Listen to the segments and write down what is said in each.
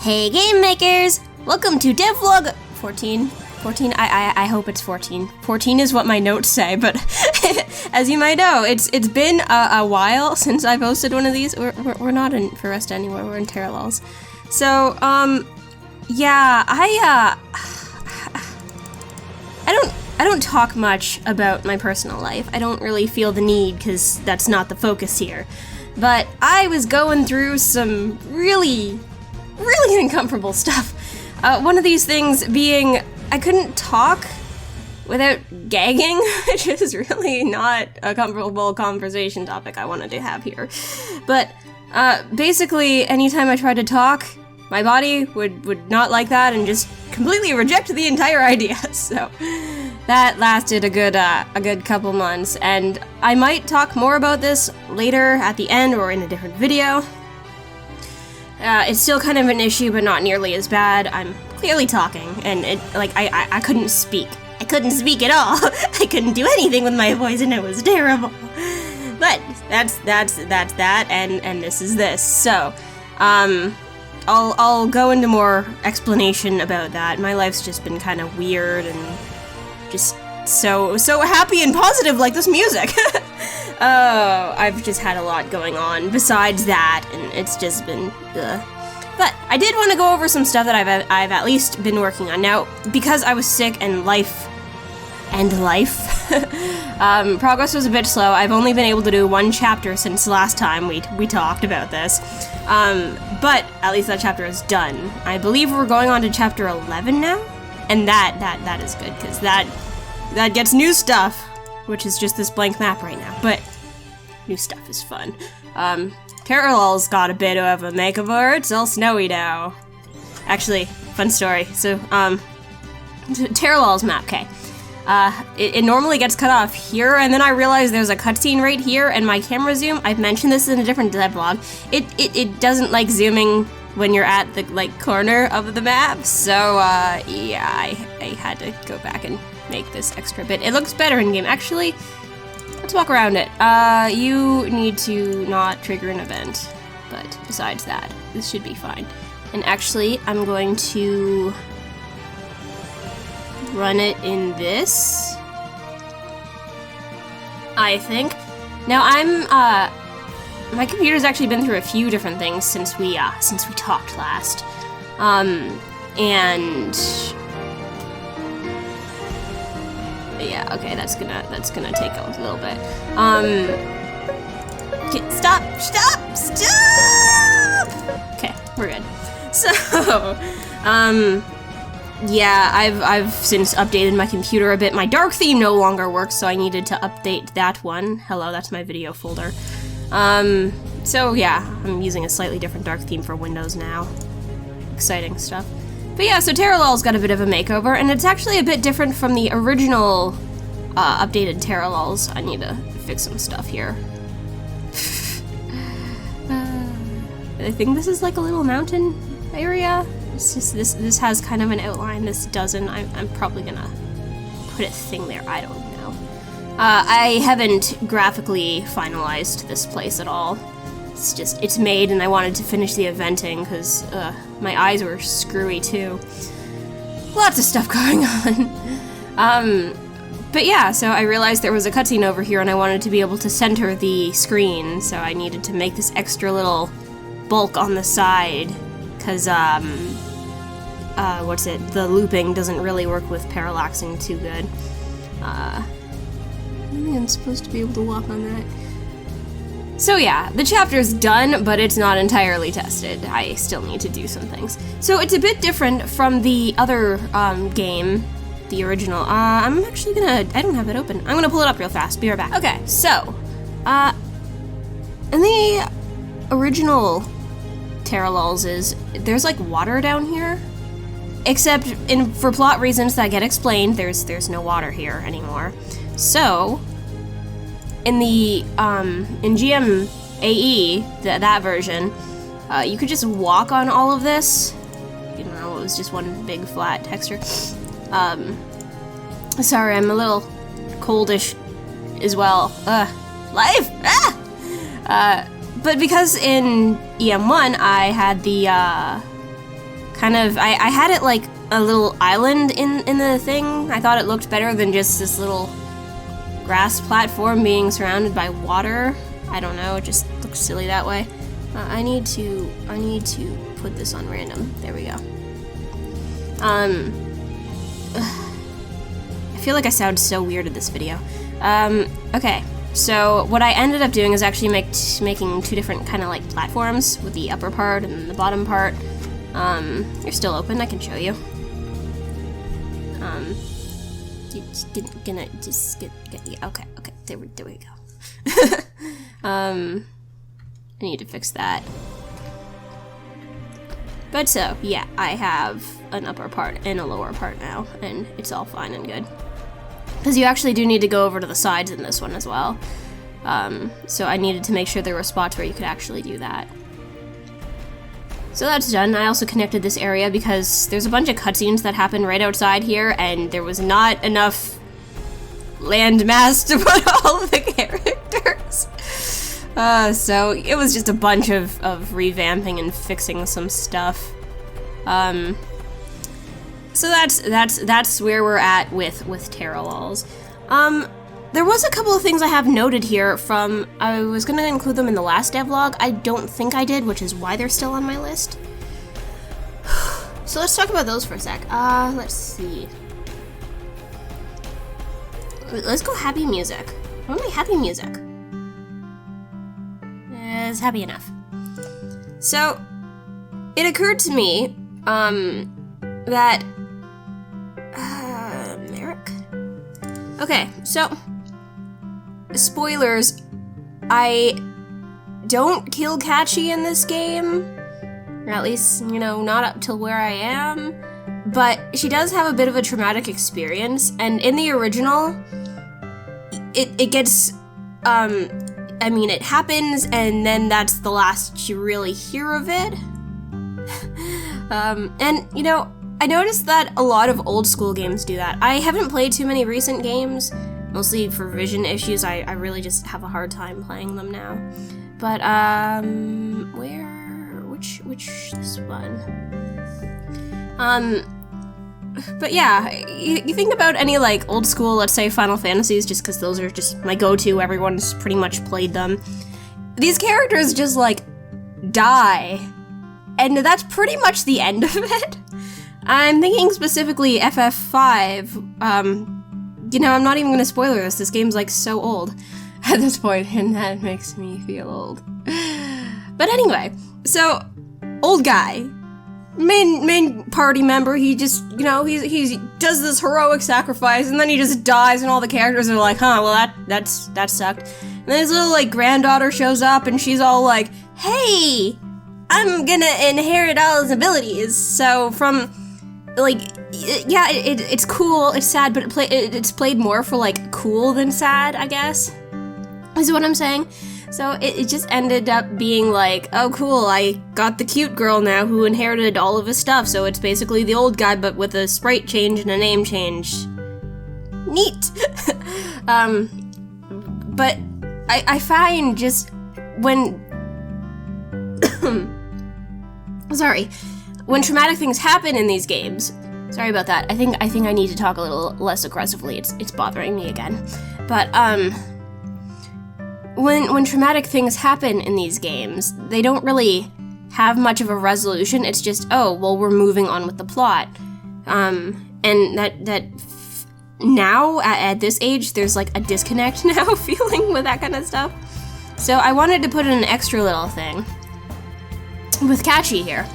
Hey game makers! Welcome to DevLog 14. I hope it's 14. 14 is what my notes say, but as you might know, it's been a while since I posted one of these. We're not in Foresta anymore, we're in Terralals. So, yeah, I don't talk much about my personal life. I don't really feel the need, because that's not the focus here. But I was going through some really uncomfortable stuff. One of these things being I couldn't talk without gagging, which is really not a comfortable conversation topic I wanted to have here. But basically, anytime I tried to talk, my body would not like that and just completely reject the entire idea. So that lasted a good couple months, and I might talk more about this later at the end or in a different video. It's still kind of an issue, but not nearly as bad. I'm clearly talking, and I couldn't speak. I couldn't speak at all. I couldn't do anything with my voice, and it was terrible. But that's that, and this is this. So, I'll go into more explanation about that. My life's just been kind of weird and just so happy and positive, like this music. Oh, I've just had a lot going on besides that, and it's just been But I did want to go over some stuff that I've at least been working on. Now, because I was sick and life, progress was a bit slow. I've only been able to do one chapter since last time we talked about this. But at least that chapter is done. I believe we're going on to chapter 11 now, and that is good, because that gets new stuff, which is just this blank map right now, but new stuff is fun. Terralal's got a bit of a makeover. It's all snowy now. Actually, fun story. So, Terralal's map, okay. It normally gets cut off here, and then I realized there's a cutscene right here, and my camera zoom, I've mentioned this in a different devlog, it doesn't like zooming when you're at the, corner of the map, so, yeah, I had to go back and make this extra bit. It looks better in game. Actually, let's walk around it. You need to not trigger an event, but besides that, this should be fine. And actually, I'm going to run it in this, I think. Now my computer's actually been through a few different things since we talked last. And yeah, okay, that's gonna take a little bit. Stop! Okay, we're good. So, yeah, I've since updated my computer a bit. My dark theme no longer works, so I needed to update that one. Hello, that's my video folder. So yeah, I'm using a slightly different dark theme for Windows now. Exciting stuff. But yeah, so Terralal's got a bit of a makeover, and it's actually a bit different from the original updated Terralals. I need to fix some stuff here. I think this is like a little mountain area. It's just this has kind of an outline. This doesn't. I'm probably gonna put a thing there. I don't know. I haven't graphically finalized this place at all. It's made, and I wanted to finish the eventing because my eyes were screwy too. Lots of stuff going on. But yeah, so I realized there was a cutscene over here, and I wanted to be able to center the screen, so I needed to make this extra little bulk on the side, because the looping doesn't really work with parallaxing too good. I think I'm supposed to be able to walk on that. So yeah, the chapter's done, but it's not entirely tested. I still need to do some things. So it's a bit different from the other game, the original. I'm actually gonna, I don't have it open. I'm gonna pull it up real fast, be right back. Okay, so, in the original Terralals there's like water down here, except for plot reasons that get explained, there's no water here anymore. So, in the, in GMAE, that version, you could just walk on all of this. You know, it was just one big flat texture. Sorry, I'm a little coldish as well. Life! Ah! But because in EM1 I had the kind of, I had it like a little island in the thing. I thought it looked better than just this little grass platform being surrounded by water. I don't know, it just looks silly that way. I need to put this on random. There we go. I feel like I sound so weird in this video. Okay, so what I ended up doing is actually making two different kind of like platforms with the upper part and the bottom part. You're still open, I can show you. Okay, there we go. I need to fix that. But so, yeah, I have an upper part and a lower part now, and it's all fine and good. Because you actually do need to go over to the sides in this one as well. So I needed to make sure there were spots where you could actually do that. So that's done. I also connected this area because there's a bunch of cutscenes that happen right outside here, and there was not enough land mass to put all of the characters. So it was just a bunch of revamping and fixing some stuff. So that's where we're at with Terra Walls. There was a couple of things I have noted here from, I was gonna include them in the last devlog. I don't think I did, which is why they're still on my list. So let's talk about those for a sec. Let's see. Let's go happy music. What am I happy music? It's happy enough. So, it occurred to me, that, Merrick? Okay, so, spoilers, I don't kill Catchy in this game, or at least, you know, not up till where I am, but she does have a bit of a traumatic experience, and in the original, it gets, I mean, it happens, and then that's the last you really hear of it. And, you know, I noticed that a lot of old school games do that. I haven't played too many recent games, mostly for vision issues. I really just have a hard time playing them now. But, which, this one? But yeah, you think about any, like, old school, let's say, Final Fantasies, just because those are just my go-to, everyone's pretty much played them. These characters just, like, die. And that's pretty much the end of it. I'm thinking specifically FF5. You know, I'm not even gonna spoiler this. This game's, like, so old at this point, and that makes me feel old. But anyway, so, old guy. Main party member, he just, you know, he does this heroic sacrifice, and then he just dies, and all the characters are like, huh, well, that sucked. And then his little, like, granddaughter shows up, and she's all like, hey, I'm gonna inherit all his abilities. So from, like, yeah, it's cool, it's sad, but it's played more for, like, cool than sad, I guess, is what I'm saying. So it just ended up being like, oh cool, I got the cute girl now who inherited all of his stuff, so it's basically the old guy but with a sprite change and a name change. Neat! But I find just when... Sorry. When traumatic things happen in these games... Sorry about that, I think I need to talk a little less aggressively, it's bothering me again. But, When traumatic things happen in these games, they don't really have much of a resolution. It's just, oh, well, we're moving on with the plot. And that now, at this age, there's like a disconnect now feeling with that kind of stuff. So I wanted to put in an extra little thing with Catchy here.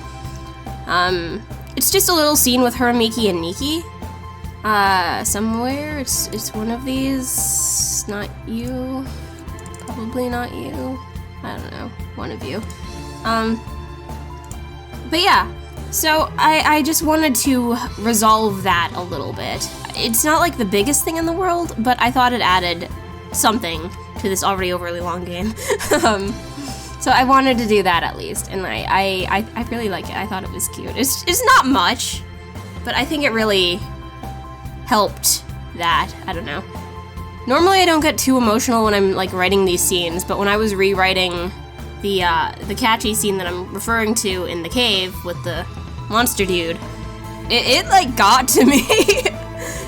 It's just a little scene with her, Miki, and Nikki. Somewhere, it's one of these, not you. Probably not you. I don't know. One of you. But yeah. So I just wanted to resolve that a little bit. It's not like the biggest thing in the world, but I thought it added something to this already overly long game. So I wanted to do that at least, and I really like it. I thought it was cute. It's not much, but I think it really helped that. I don't know. Normally I don't get too emotional when I'm like writing these scenes, but when I was rewriting the Catchy scene that I'm referring to in the cave with the monster dude. It like got to me.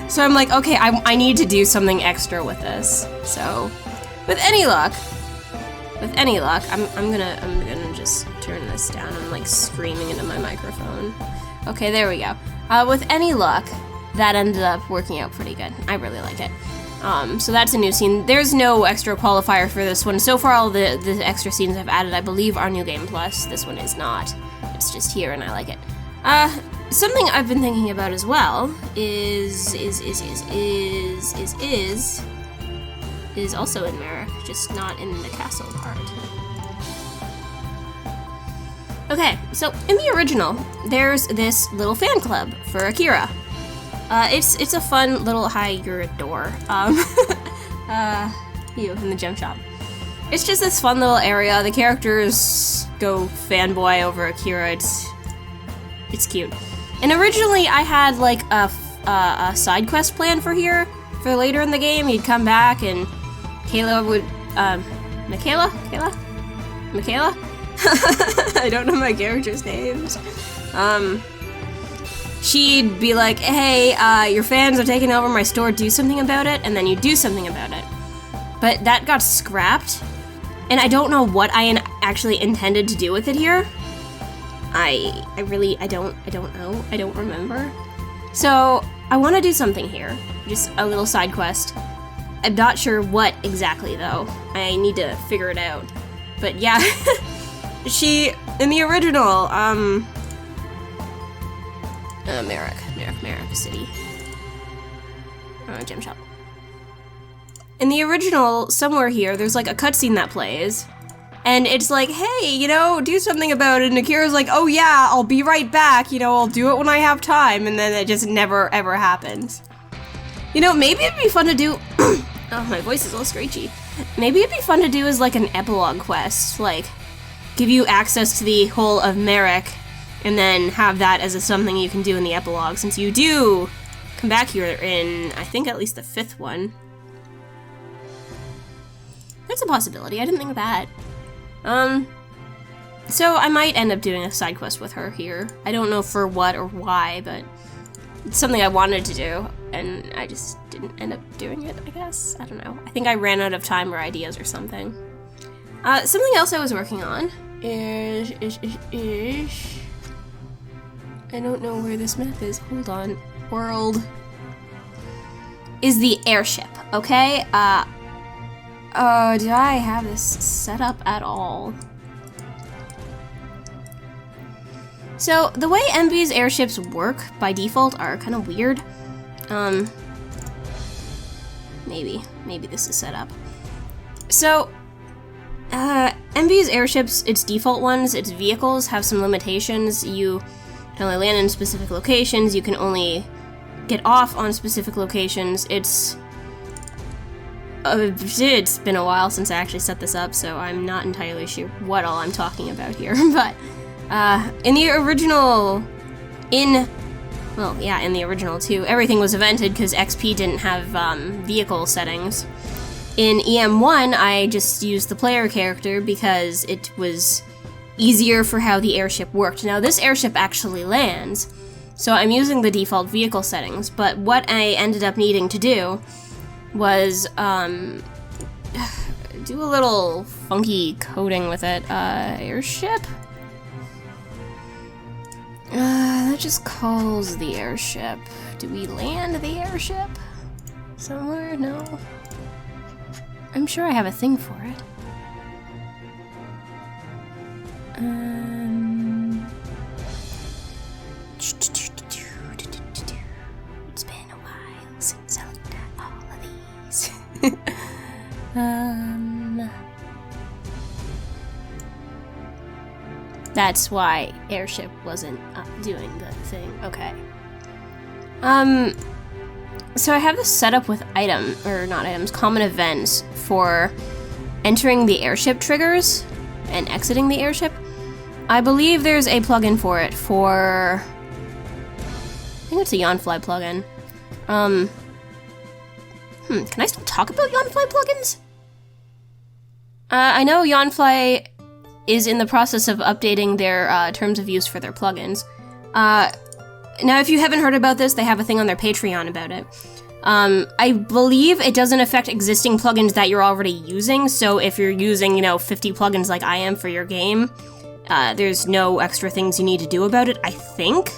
So I'm like, okay, I need to do something extra with this. So, with any luck, I'm gonna just turn this down. I'm like screaming into my microphone. Okay, there we go. With any luck, that ended up working out pretty good. I really like it. So that's a new scene. There's no extra qualifier for this one. So far, all the extra scenes I've added, I believe, are New Game Plus. This one is not. It's just here, and I like it. Something I've been thinking about as well is also in Merrick, just not in the castle part. Okay, so in the original, there's this little fan club for Akira. It's a fun little your door. In the gem shop. It's just this fun little area. The characters go fanboy over Akira. It's cute. And originally I had like a side quest plan for here. For later in the game, you'd come back and Kayla would Michaela? I don't know my characters' names. She'd be like, hey, your fans are taking over my store, do something about it, and then you do something about it. But that got scrapped, and I don't know what I actually intended to do with it here. I don't know. I don't remember. So, I want to do something here. Just a little side quest. I'm not sure what exactly, though. I need to figure it out. But yeah, in the original, Merrick City. Gem shop. In the original, somewhere here, there's like a cutscene that plays, and it's like, hey, do something about it, and Akira's like, oh yeah, I'll be right back, I'll do it when I have time, and then it just never ever happens. Maybe it'd be fun to do, oh, my voice is all screechy. Maybe it'd be fun to do as like an epilogue quest, like, give you access to the whole of Merrick, and then have that as something you can do in the epilogue, since you do come back here in, I think, at least the 5th one. That's a possibility. I didn't think of that. So I might end up doing a side quest with her here. I don't know for what or why, but it's something I wanted to do, and I just didn't end up doing it, I guess. I don't know. I think I ran out of time or ideas or something. Something else I was working on is I don't know where this map is. Hold on. World. Is the airship, okay? Do I have this set up at all? So, the way MV's airships work by default are kind of weird. Maybe this is set up. So, MV's airships, its default ones, its vehicles have some limitations. You can only land in specific locations, you can only get off on specific locations. It's been a while since I actually set this up, so I'm not entirely sure what all I'm talking about here, but in the original, in the original too, everything was evented because XP didn't have vehicle settings. In EM1, I just used the player character because it was easier for how the airship worked. Now, this airship actually lands, so I'm using the default vehicle settings, but what I ended up needing to do was do a little funky coding with it. Airship? That just calls the airship. Do we land the airship somewhere? No. I'm sure I have a thing for it. It's been a while since I looked at all of these. That's why Airship wasn't doing the thing. Okay. So I have this set up with common events for entering the airship triggers and exiting the airship. I believe there's a plugin for it for, I think it's a Yawnfly plugin. Can I still talk about Yawnfly plugins? I know Yawnfly is in the process of updating their terms of use for their plugins. Now, if you haven't heard about this, they have a thing on their Patreon about it. I believe it doesn't affect existing plugins that you're already using, so if you're using, 50 plugins like I am for your game, there's no extra things you need to do about it, I think.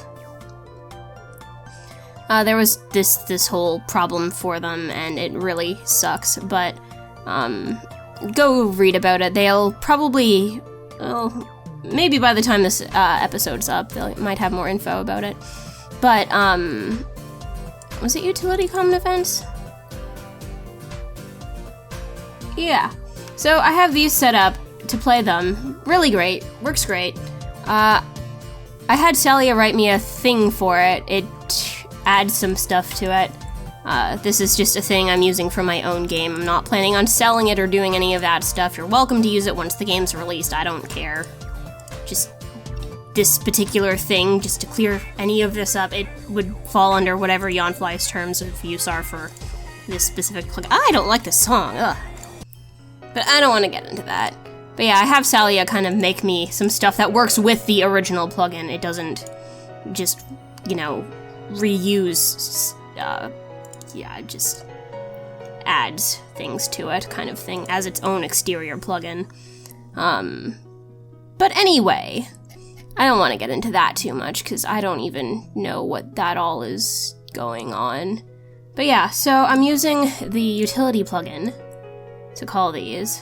There was this whole problem for them, and it really sucks, but, go read about it. They'll probably, well, maybe by the time this, episode's up, they might have more info about it. But, was it utility common events? Yeah. So I have these set up to play them. Really great. Works great. I had Celia write me a thing for it. It adds some stuff to it. This is just a thing I'm using for my own game. I'm not planning on selling it or doing any of that stuff. You're welcome to use it once the game's released. I don't care. Just this particular thing, just to clear any of this up, it would fall under whatever Yawnfly's terms of use are for this specific plugin. I don't like this song, ugh. But I don't want to get into that. But yeah, I have Salia kind of make me some stuff that works with the original plugin. It doesn't just, reuse, it just adds things to it, kind of thing, as its own exterior plugin. But anyway, I don't want to get into that too much, because I don't even know what that all is going on. But yeah, so I'm using the utility plugin to call these,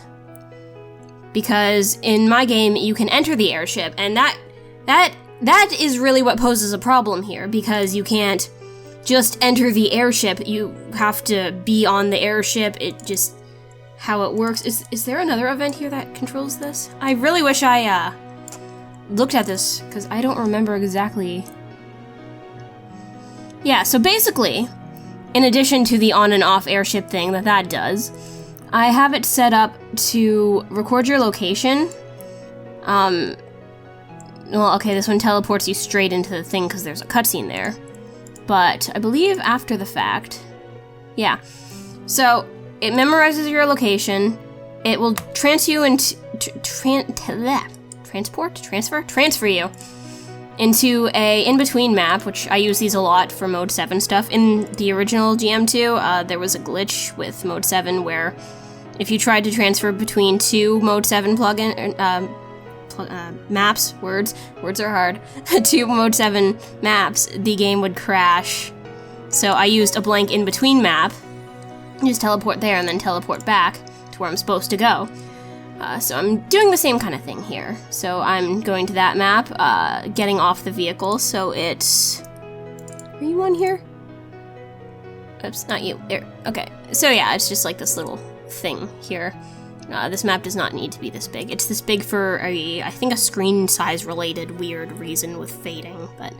because in my game you can enter the airship, and that is really what poses a problem here, because you can't just enter the airship, you have to be on the airship. It just, how it works. Is there another event here that controls this? I really wish I, looked at this, because I don't remember exactly. Yeah, so basically, in addition to the on and off airship thing that does, I have it set up to record your location. Well, okay, this one teleports you straight into the thing because there's a cutscene there. But I believe after the fact, yeah. So it memorizes your location. It will transfer you into a in-between map, which I use these a lot for Mode 7 stuff. In the original GM2, there was a glitch with Mode 7 where if you tried to transfer between two Mode 7 maps, words are hard, two Mode 7 maps, the game would crash. So I used a blank in-between map, just teleport there and then teleport back to where I'm supposed to go. So I'm doing the same kind of thing here. So I'm going to that map, getting off the vehicle, so it's... Are you on here? Oops, not you. There. Okay, so yeah, it's just like this little thing here. This map does not need to be this big. It's this big for I think a screen size related weird reason with fading, but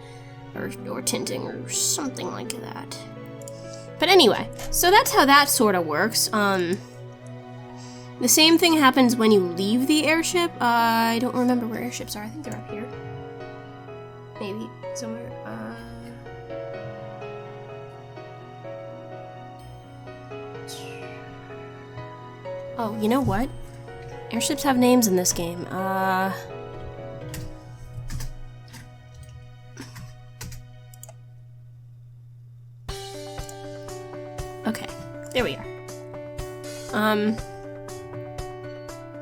or tinting or something like that. But anyway, so that's how that sort of works. The same thing happens when you leave the airship. I don't remember where airships are. I think they're up here. Maybe somewhere. Oh, you know what? Airships have names in this game. Okay, there we are.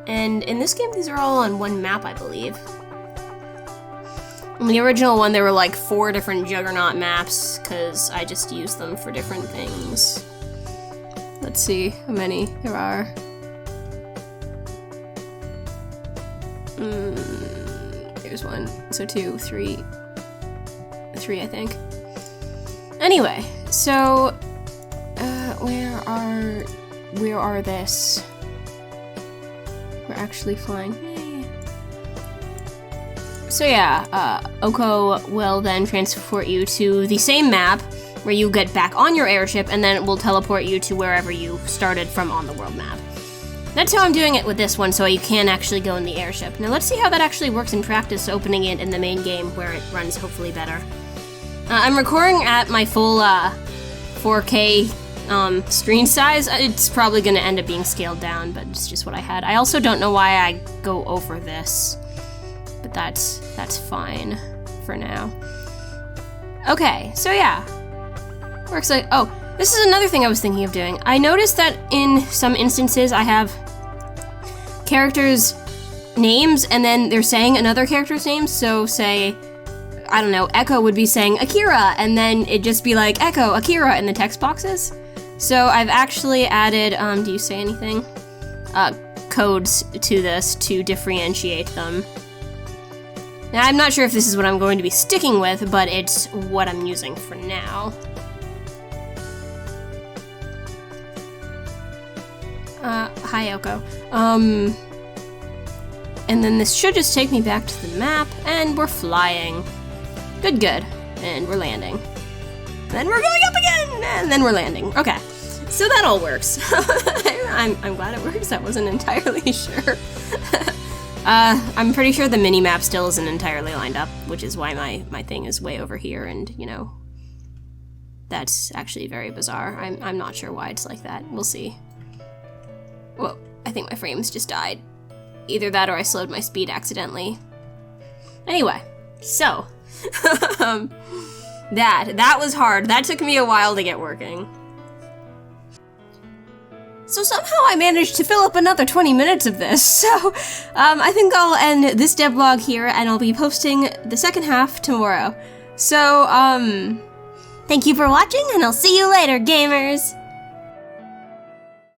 And in this game, these are all on one map, I believe. In the original one, there were like 4 different Juggernaut maps, because I just used them for different things. Let's see how many there are. There's 1, so 2, 3, I think. Anyway, so, where are this? We're actually flying. Yay. So yeah, Oko will then transport you to the same map where you get back on your airship, and then it will teleport you to wherever you started from on the world map. That's how I'm doing it with this one, so you can actually go in the airship. Now let's see how that actually works in practice, opening it in the main game where it runs hopefully better. I'm recording at my full 4K screen size. It's probably going to end up being scaled down, but it's just what I had. I also don't know why I go over this, but that's fine for now. Okay, so yeah. Works like, oh, this is another thing I was thinking of doing. I noticed that in some instances I have characters' names and then they're saying another character's name. So say, I don't know, Echo would be saying Akira, and then it'd just be like Echo, Akira in the text boxes. So I've actually added, do you say anything? Codes to this to differentiate them. Now, I'm not sure if this is what I'm going to be sticking with, but it's what I'm using for now. Hi, Oko. And then this should just take me back to the map, and we're flying. Good. And we're landing. Then we're going up again, and then we're landing. Okay, so that all works. I'm glad it works. I wasn't entirely sure. I'm pretty sure the mini-map still isn't entirely lined up, which is why my thing is way over here, and, you know, that's actually very bizarre. I'm not sure why it's like that. We'll see. Whoa, I think my frames just died. Either that or I slowed my speed accidentally. Anyway, so, that was hard. That took me a while to get working. So somehow I managed to fill up another 20 minutes of this, so I think I'll end this devlog here, and I'll be posting the second half tomorrow. So, thank you for watching, and I'll see you later, gamers!